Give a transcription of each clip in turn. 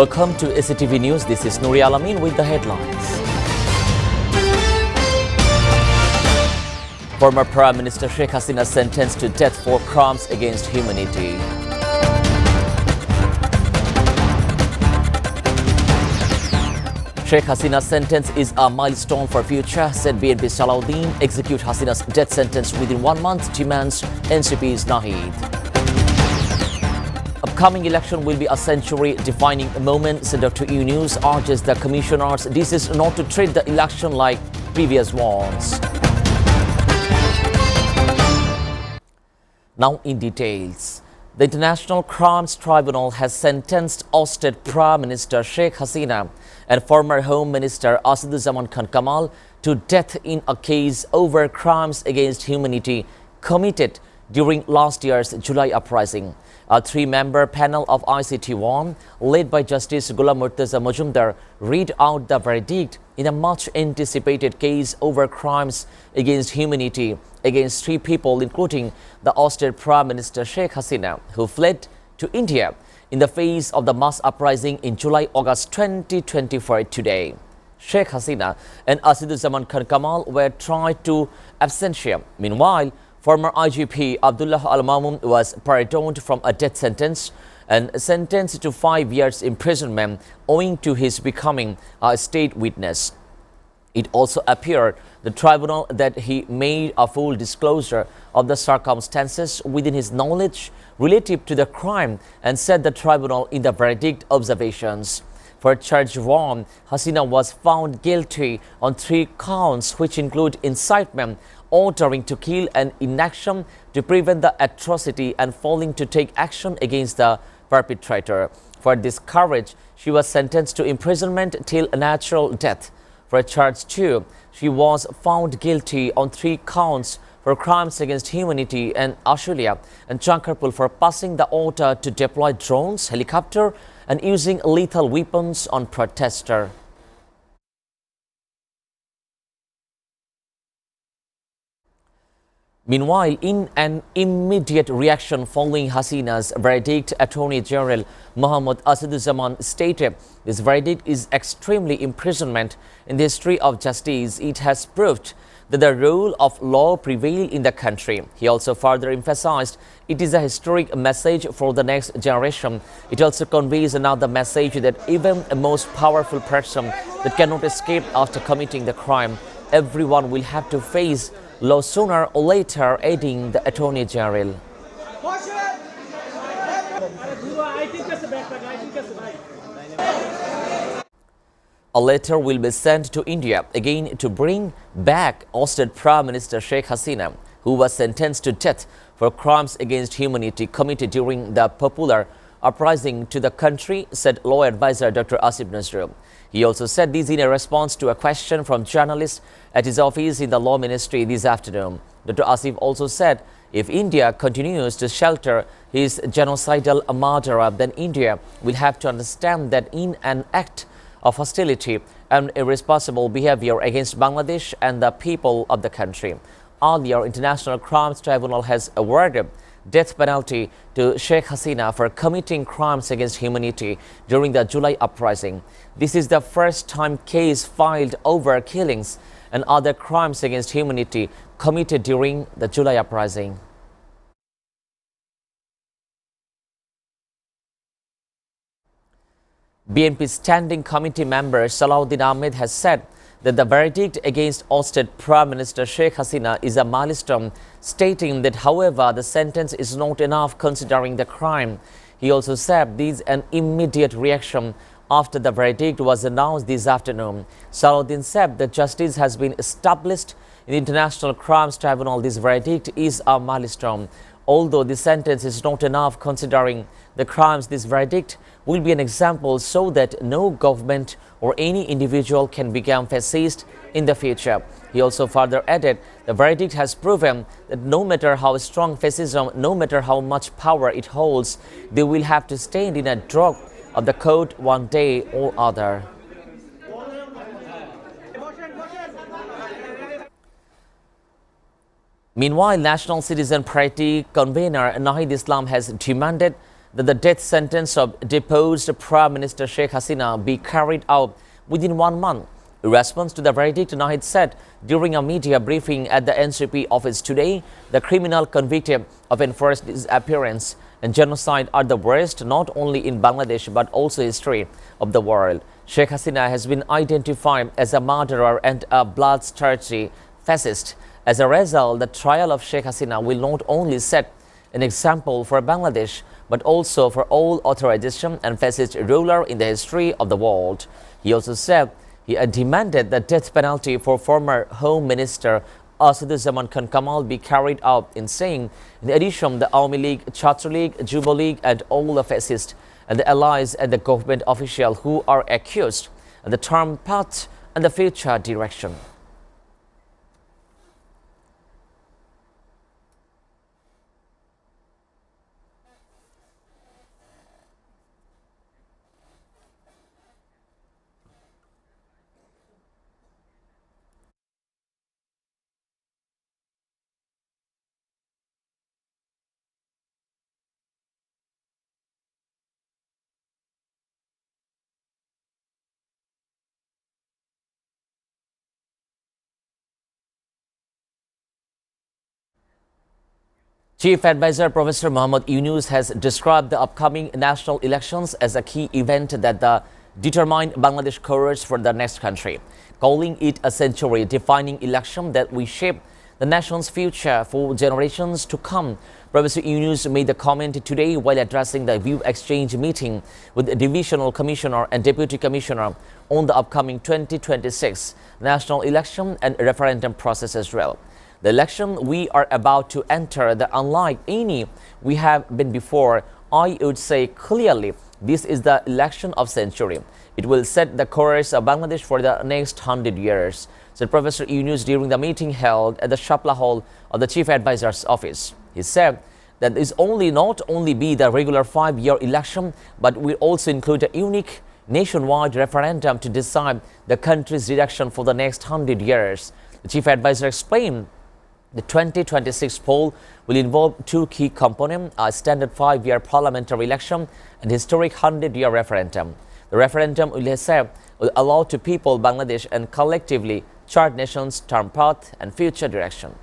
Welcome to SATV News. This is Nuri Alamin with the headlines. Former Prime Minister Sheikh Hasina sentenced to death for crimes against humanity. Sheikh Hasina's sentence is a milestone for future, said BNP Salahuddin. Execute Hasina's death sentence within 1 month, demands NCP's Nahid. Upcoming election will be a century-defining moment, said Dr. News urges the commissioners this is not to treat the election like previous ones. Now in details. The International Crimes Tribunal has sentenced ousted Prime Minister Sheikh Hasina and former Home Minister Asaduzzaman Khan Kamal to death in a case over crimes against humanity committed during last year's July uprising. A three-member panel of ICT1, led by Justice Ghulam Murtaza Majumdar, read out the verdict in a much-anticipated case over crimes against humanity against three people, including the ousted Prime Minister Sheikh Hasina, who fled to India in the face of the mass uprising in July-August 2024 today. Sheikh Hasina and Asaduzzaman Khan Kamal were tried to absentia. Meanwhile, former IGP Abdullah Al-Mamun was pardoned from a death sentence and sentenced to 5 years imprisonment owing to his becoming a state witness. It also appeared the tribunal that he made a full disclosure of the circumstances within his knowledge relative to the crime, and said the tribunal in the verdict observations. For charge 1, Hasina was found guilty on 3 counts, which include incitement, ordering to kill, and inaction to prevent the atrocity, and failing to take action against the perpetrator. For this courage, she was sentenced to imprisonment till natural death. For charge 2, she was found guilty on 3 counts for crimes against humanity and Ashulia and Chankarpur for passing the order to deploy drones, helicopter, and using lethal weapons on protesters. Meanwhile, in an immediate reaction following Hasina's verdict, Attorney General Mohammad Asaduzzaman stated, "This verdict is extremely imprisonment in the history of justice. It has proved that the rule of law prevails in the country." He also further emphasized, "It is a historic message for the next generation. It also conveys another message that even a most powerful person that cannot escape after committing the crime, everyone will have to face law sooner or later," adding the Attorney General. A letter will be sent to India again to bring back ousted Prime Minister Sheikh Hasina, who was sentenced to death for crimes against humanity committed during the popular uprising to the country, said law advisor Dr. Asif Nazrul. He also said this in a response to a question from journalists at his office in the Law Ministry this afternoon. Dr. Asif also said, if India continues to shelter his genocidal murderer, then India will have to understand that in an act of hostility and irresponsible behavior against Bangladesh and the people of the country. Earlier, International Crimes Tribunal has awarded death penalty to Sheikh Hasina for committing crimes against humanity during the July uprising. This is the first time case filed over killings and other crimes against humanity committed during the July uprising. BNP Standing Committee member Salahuddin Ahmed has said that the verdict against ousted Prime Minister Sheikh Hasina is a milestone, stating that, however, the sentence is not enough considering the crime. He also said this is an immediate reaction after the verdict was announced this afternoon. Salahuddin said that justice has been established in the International Crimes Tribunal. This verdict is a milestone. Although the sentence is not enough considering the crimes, this verdict will be an example so that no government or any individual can become fascist in the future. He also further added, the verdict has proven that no matter how strong fascism, no matter how much power it holds, they will have to stand in a drop of the code one day or other. Meanwhile, National Citizen Party convener Nahid Islam has demanded that the death sentence of deposed Prime Minister Sheikh Hasina be carried out within 1 month. In response to the verdict, Nahid said during a media briefing at the NCP office today, the criminal convicted of enforced disappearance and genocide are the worst not only in Bangladesh but also history of the world. Sheikh Hasina has been identified as a murderer and a bloodthirsty fascist. As a result, the trial of Sheikh Hasina will not only set an example for Bangladesh but also for all authoritarian and fascist ruler in the history of the world. He also said he demanded the death penalty for former Home Minister Asaduzzaman Khan Kamal be carried out in saying, in addition, the Awami League, Chhatra League, Juba League and all the fascists and the allies and the government officials who are accused and the term path and the future direction. Chief Advisor Professor Muhammad Yunus has described the upcoming national elections as a key event that determine Bangladesh course for the next country, calling it a century-defining election that will shape the nation's future for generations to come. Professor Yunus made the comment today while addressing the view exchange meeting with the Divisional Commissioner and Deputy Commissioner on the upcoming 2026 national election and referendum process as well. The election we are about to enter, unlike any we have been before, I would say clearly this is the election of century. It will set the course of Bangladesh for the next 100 years, said Professor Yunus during the meeting held at the Shapla Hall of the Chief Advisor's office. He said that this not only be the regular 5-year election, but will also include a unique nationwide referendum to decide the country's direction for the next 100 years. The Chief Advisor explained the 2026 poll will involve two key components, a standard 5-year parliamentary election and historic 100-year referendum. The referendum will allow to people Bangladesh and collectively chart nation's term path and future direction.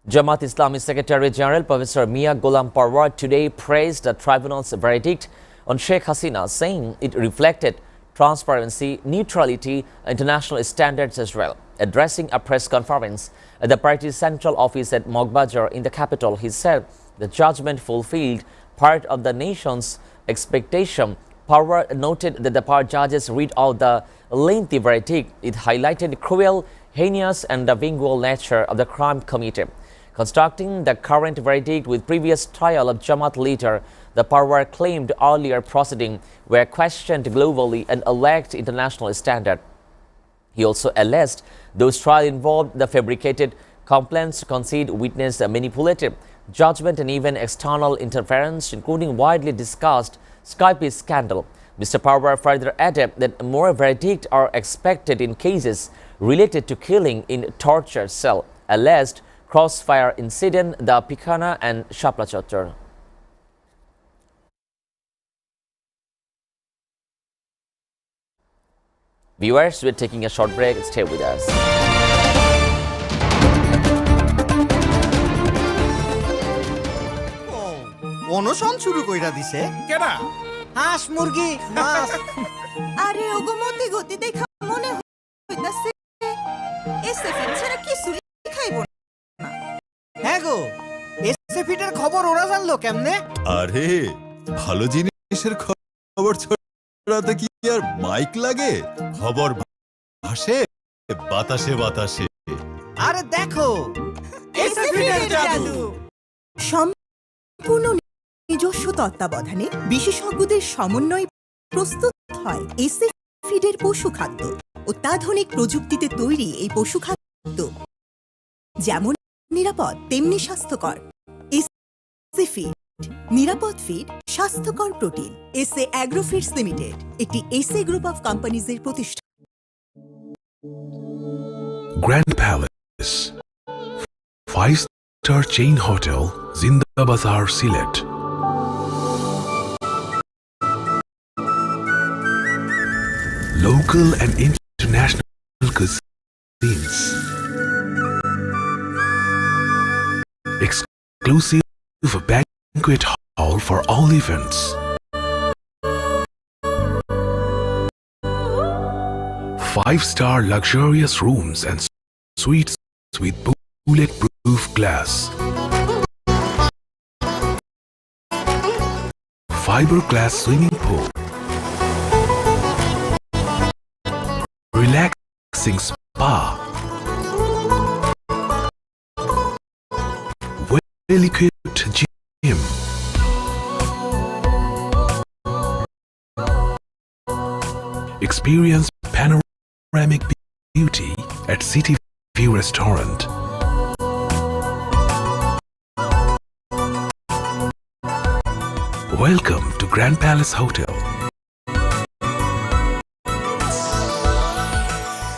Jamaat Islami Secretary General Professor Mia Ghulam Parwar today praised the tribunal's verdict on Sheikh Hasina, saying it reflected transparency, neutrality, and international standards as well. Addressing a press conference at the party's central office at Mogbazar in the capital, he said the judgment fulfilled part of the nation's expectation. Parwar noted that the part judges read out the lengthy verdict. It highlighted cruel, heinous, and the vengeful nature of the crime committed. Constructing the current verdict with previous trial of Jamaat leader, the Parwar claimed earlier proceedings were questioned globally and lacked international standard. He also alleged those trials involved the fabricated complaints, concede witness manipulated judgment and even external interference, including widely discussed Skype scandal. Mr. Parwar further added that more verdicts are expected in cases related to killing in torture cell, alleged crossfire incident, the Pikana and Shapla Chottor. Viewers, we're taking a short break. Stay with us. অনশন শুরু কইরা দিছে কেডা হাঁস মুরগি মাছ আরে ওগো মতি গতি দেখা মনে হইতাছে এসএফএম ছাড়া কিছু খাইবো না। হ্যাঁ গো এসএফিটার খবর ওরা জানলো কেমনে? আরে ভালো জিনিসের খবর ছড়াতে কি আর মাইক লাগে? খবর ভাসে বাতাসে বাতাসে। আরে দেখো এসএফিটার জাদু সম্পূর্ণ নিজস্ব তত্ত্বাবধানে বিশেষজ্ঞদের সমন্বয়ে প্রস্তুত হয় এসএফিডের পশু খাদ্য। অত্যাধুনিক প্রযুক্তিতে তৈরি এই পশু খাদ্য যেমন নিরাপদ তেমনি স্বাস্থ্যকর। এসএফিড নিরাপদ ফিড, স্বাস্থ্যকর প্রোটিন। এসএ অ্যাগ্রোফিডস লিমিটেড একটি এসএ গ্রুপ অফ কোম্পানিজের প্রতিষ্ঠান। Grand Palace, 5-star chain hotel, Zinda Bazar, Sylhet. Local and international cuisines. Exclusive banquet hall for all events. 5-star luxurious rooms and suites with bulletproof glass. Fiberglass swimming pool. Relaxing spa. Well-equipped gym. Experience panoramic beauty at SATV Restaurant. Welcome to Grand Palace Hotel.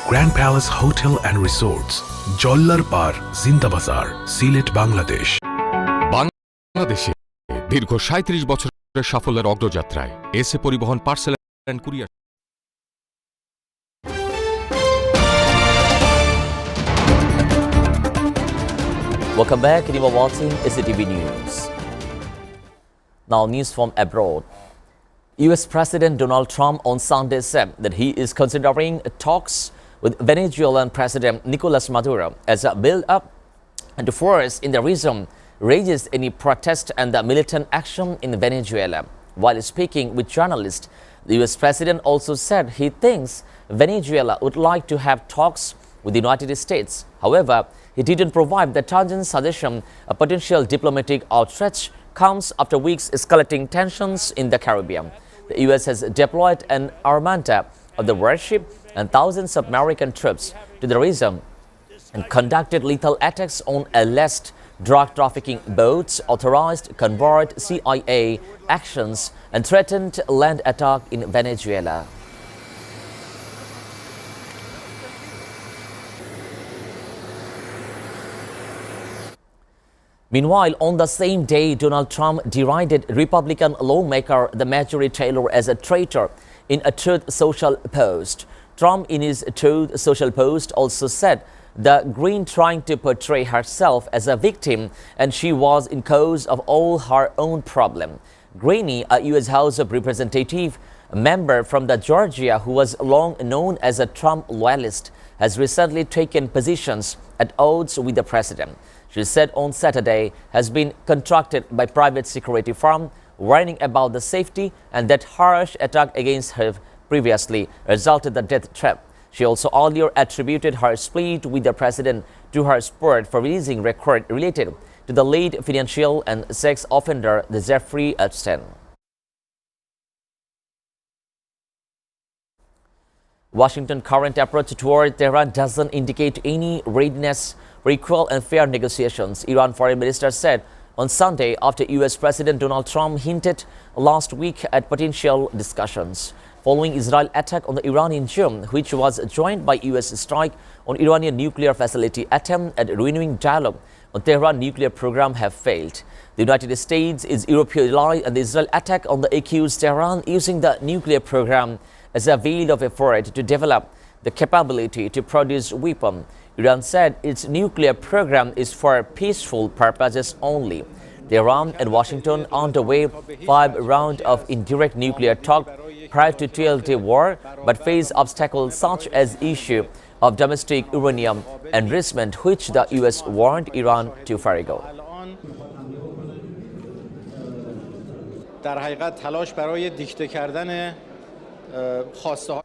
Grand Palace Hotel and Resorts, Jollar Par, Zinda Bazar, Sylhet, Bangladesh. বাংলাদেশে দীর্ঘ ৩৭ বছরের সাফল্যের অগ্রযাত্রায় SA পরিবহন parcel and courier. Welcome back, and you are watching SATV News. Now, news from abroad. US President Donald Trump on Sunday said that he is considering talks with Venezuelan President Nicolas Maduro as a build-up and to force in the region raises any protest and the militant action in Venezuela. While speaking with journalists, the US President also said he thinks Venezuela would like to have talks with the United States. However, he didn't provide the targeted suggestion a potential diplomatic outreach comes after weeks escalating tensions in the Caribbean. The US has deployed an armada of the warship and thousands of American troops to the region and conducted lethal attacks on alleged drug trafficking boats, authorized convert CIA actions, and threatened land attack in Venezuela. Meanwhile, on the same day, Donald Trump derided Republican lawmaker the Marjorie Taylor as a traitor in a Truth Social post. Trump, in his Truth Social post, also said the Green trying to portray herself as a victim and she was in cause of all her own problem. Greenie, a U.S. House of Representative member from the Georgia who was long known as a Trump loyalist, has recently taken positions at odds with the president. She said on Saturday has been contracted by private security firm warning about the safety and that harsh attack against her previously resulted the death threat. She also earlier attributed her split with the president to her support for releasing record related to the late financial and sex offender the Jeffrey Epstein. Washington's current approach toward Tehran doesn't indicate any readiness for equal and fair negotiations, Iran Foreign Minister said on Sunday after U.S. President Donald Trump hinted last week at potential discussions. Following Israel's attack on Iran in June, which was joined by U.S. strike on Iranian nuclear facility, attempts at renewing dialogue on Tehran nuclear program have failed. The United States is European ally and the Israel attack on the accused Tehran using the nuclear program as a veil of effort to develop the capability to produce weapons. Iran said its nuclear program is for peaceful purposes only. Tehran and Washington underway 5 rounds of indirect nuclear talk prior to TLD war, but face obstacles such as issue of domestic uranium enrichment, which the U.S. warned Iran to forego. در حقیقت تلاش برای دیکته کردن خواسته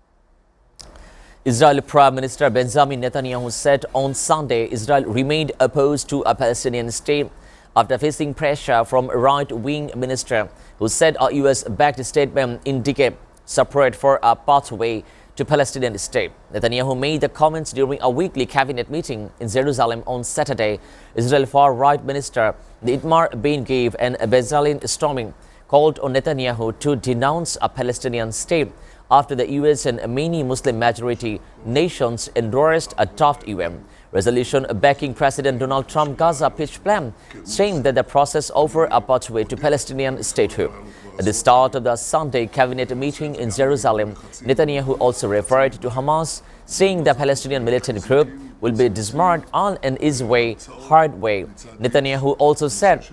Israeli Prime Minister Benjamin Netanyahu said on Sunday Israel remained opposed to a Palestinian state after facing pressure from a right-wing minister who said a U.S.-backed statement indicates support for a pathway to Palestinian state. Netanyahu made the comments during a weekly cabinet meeting in Jerusalem on Saturday. Israel far-right minister Itamar Ben-Gvir and Bezalel storming called on Netanyahu to denounce a Palestinian state after the US and many Muslim-majority nations endorsed a draft UN resolution backing President Donald Trump's Gaza peace plan, saying that the process offered a pathway to Palestinian statehood. At the start of the Sunday cabinet meeting in Jerusalem, Netanyahu also referred to Hamas, saying the Palestinian militant group will be disarmed on an easy way, hard way. Netanyahu also said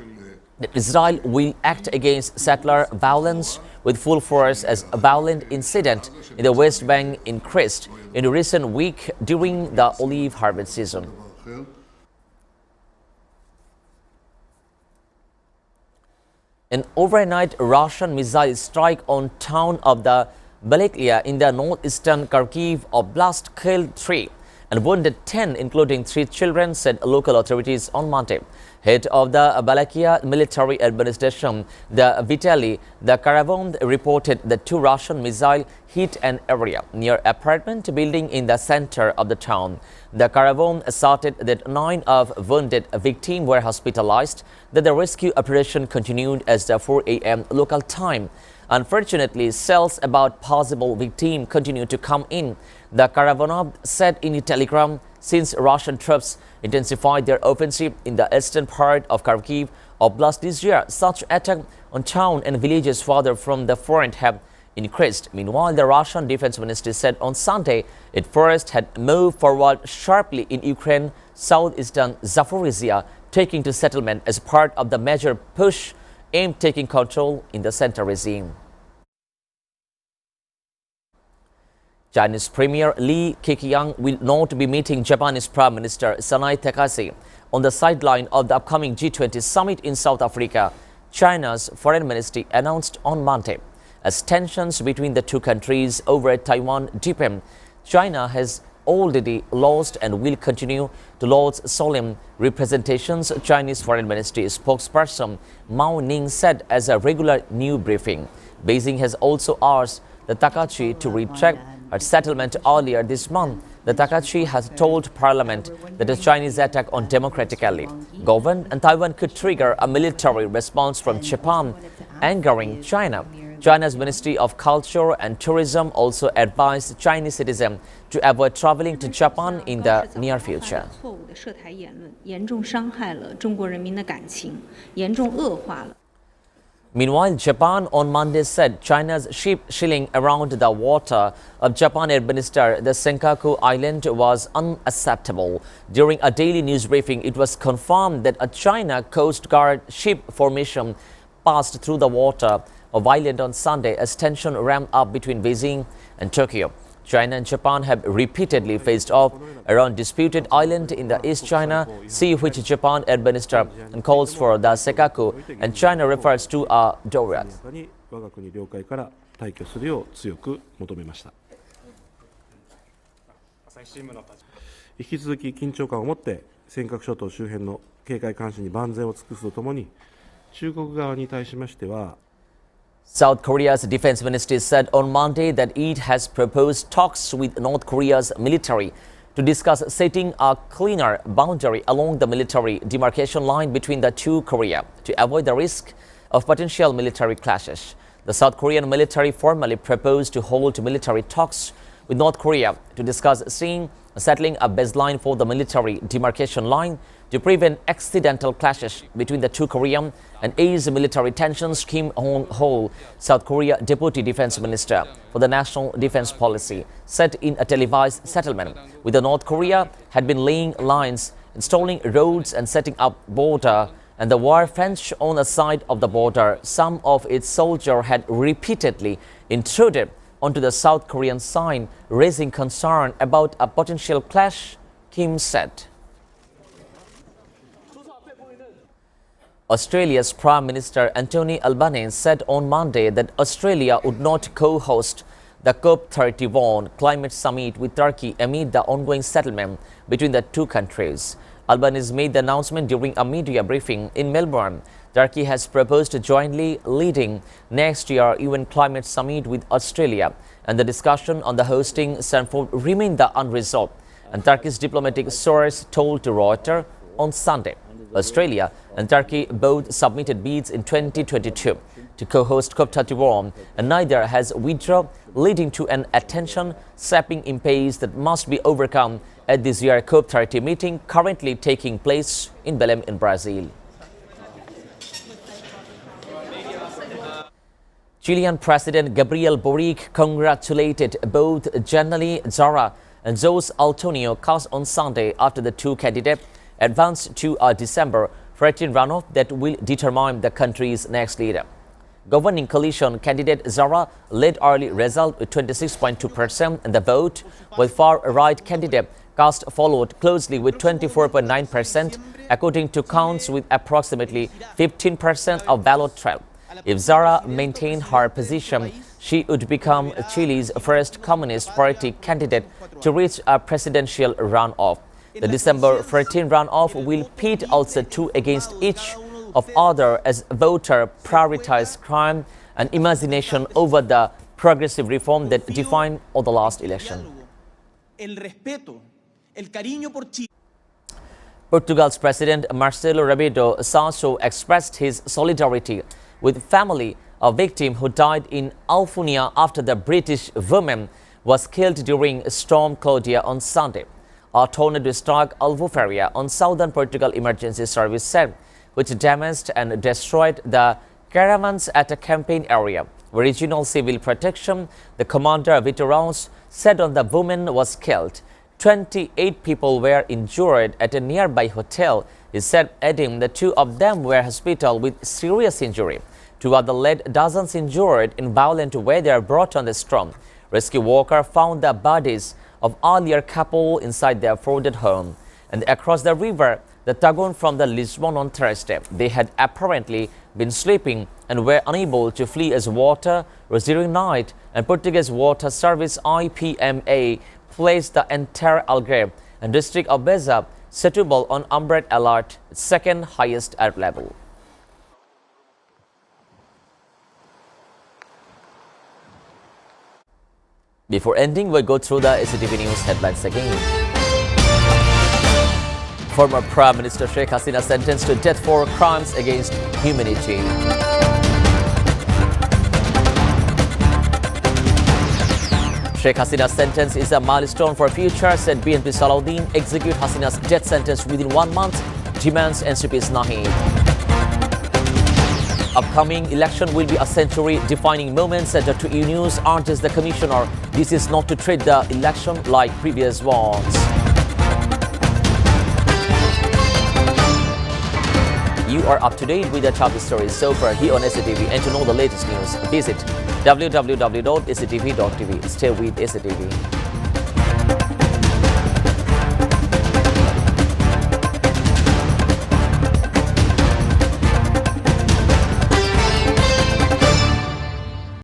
that Israel will act against settler violence with full force as a violent incident in the West Bank increased in the recent week during the olive harvest season. An overnight Russian missile strike on town of the Balaklia in the northeastern Kharkiv Oblast killed 3 and wounded 10, including 3 children, said local authorities on Monday. Head of the Balaklia military administration, the Vitaly the Caravan, reported that 2 Russian missiles hit an area near apartment building in the center of the town. The Caravan asserted that 9 of wounded victims were hospitalized, that the rescue operation continued as the 4 a.m. local time. Unfortunately, cells about possible victims continue to come in. The Karavanov said in a telegram, since Russian troops intensified their offensive in the eastern part of Kharkiv Oblast this year, such attacks on town and villages farther from the front have increased. Meanwhile, the Russian defense ministry said on Sunday it first had moved forward sharply in Ukraine, southeastern Zaporizhia, taking to settlement as part of the major push aimed taking control in the center regime. Chinese Premier Li Keqiang will not be meeting Japanese Prime Minister Sanai Takase on the sideline of the upcoming G20 summit in South Africa, China's foreign ministry announced on Monday. As tensions between the two countries over Taiwan deepen, China has already lost and will continue to lose solemn representations, Chinese Foreign Ministry spokesperson Mao Ning said as a regular new briefing. Beijing has also asked the Takachi to retract her settlement earlier this month. The Takachi has told Parliament that a Chinese attack on democratically governed and Taiwan could trigger a military response from Japan, angering China. China's Ministry of Culture and Tourism also advised Chinese citizens to avoid traveling to Japan in the near future. Meanwhile, Japan on Monday said China's ship sailing around the water of Japan-administered the Senkaku Island was unacceptable. During a daily news briefing, it was confirmed that a China Coast Guard ship formation passed through the water of island on Sunday as tension ramped up between Beijing and Tokyo. China and Japan have repeatedly faced off around disputed island in the East China Sea, which Japan administers and calls for the Senkaku, and China refers to a Dorian. 引き続き緊張感を持って尖閣諸島周辺の警戒監視に万全を尽くすとともに、中国側に対しましては South Korea's defense ministry said on Monday that it has proposed talks with North Korea's military to discuss setting a cleaner boundary along the military demarcation line between the two Koreas to avoid the risk of potential military clashes. The South Korean military formally proposed to hold military talks with North Korea to discuss settling a baseline for the military demarcation line to prevent accidental clashes between the two Koreas and ease military tensions. Kim Hong-ho, South Korea Deputy Defense Minister for the National Defense Policy, said in a televised settlement with the North Korea had been laying lines, installing roads and setting up border and the war fence on the side of the border. Some of its soldiers had repeatedly intruded onto the South Korean side, raising concern about a potential clash, Kim said. Australia's Prime Minister Anthony Albanese said on Monday that Australia would not co-host the COP31 climate summit with Turkey amid the ongoing settlement between the two countries. Albanese made the announcement during a media briefing in Melbourne. Turkey has proposed to jointly leading next year UN climate summit with Australia, and the discussion on the hosting Sanford remained unresolved, and Turkey's diplomatic source told to Reuters on Sunday. Australia and Turkey both submitted bids in 2022 to co-host COP31, and neither has withdrawn, leading to an attention-sapping impasse that must be overcome at this year's COP30 meeting currently taking place in Belém in Brazil. Chilean President Gabriel Boric congratulated both Janely Zara and Jose Antonio Cast on Sunday after the two candidates advanced to a December 13 runoff that will determine the country's next leader. Governing coalition candidate Zara led early result with 26.2% in the vote, while far-right candidate Cast followed closely with 24.9%, according to counts with approximately 15% of ballot trail. If Zara maintained her position, she would become Chile's first Communist Party candidate to reach a presidential runoff. The December 13 runoff will pit also two against each of other as voters prioritize crime and imagination over the progressive reform that defined the last election. Portugal's President Marcelo Rebelo de Sousa expressed his solidarity with family of victim who died in Alfunia after the British woman was killed during Storm Claudia on Sunday. A tornado struck Albufeira on southern Portugal Emergency Service said, which damaged and destroyed the caravans at a campaign area. Regional Civil Protection, the commander Vitorans, said on the woman was killed. 28 people were injured at a nearby hotel, he said, adding the two of them were hospitalized with serious injury. Two other led dozens injured in violent weather brought on the storm. Rescue workers found the bodies of earlier couple inside their flooded home. And across the river, the Tagon from the Lisbon on Thursday, they had apparently been sleeping and were unable to flee as water rose during night, and Portuguese Water Service IPMA placed the entire Algarve and district of Beja Setúbal on umbrella alert, second highest alert level. Before ending, we'll go through the SATV News headlines again. Former Prime Minister Sheikh Hasina sentenced to death for crimes against humanity. Sheikh Hasina's sentence is a milestone for future, said BNP Salahuddin. Execute Hasina's death sentence within 1 month, demands NCP's Nahi. Upcoming election will be a century-defining moment, said Dr. News urges the Commissioner. This is not to treat the election like previous ones. You are up to date with the top stories so far here on SATV, and to know the latest news, visit www.satv.tv. Stay with SATV.